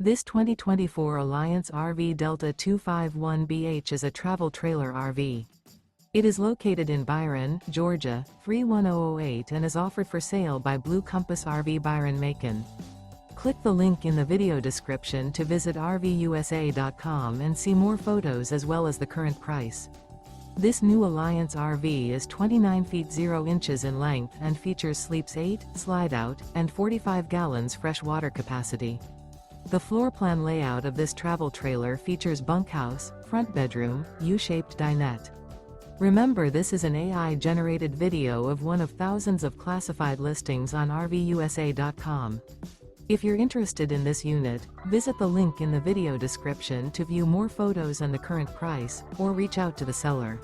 This 2024 Alliance RV Delta 251BH is a travel trailer RV. It is located in Byron, Georgia, 31008 and is offered for sale by Blue Compass RV Byron-Macon. Click the link in the video description to visit RVUSA.com and see more photos as well as the current price. This new Alliance RV is 29 feet 0 inches in length and features sleeps 8, slide-out, and 45 gallons fresh water capacity. The floor plan layout of this travel trailer features bunkhouse, front bedroom, U-shaped dinette. Remember, this is an AI-generated video of one of thousands of classified listings on RVUSA.com. If you're interested in this unit, visit the link in the video description to view more photos and the current price, or reach out to the seller.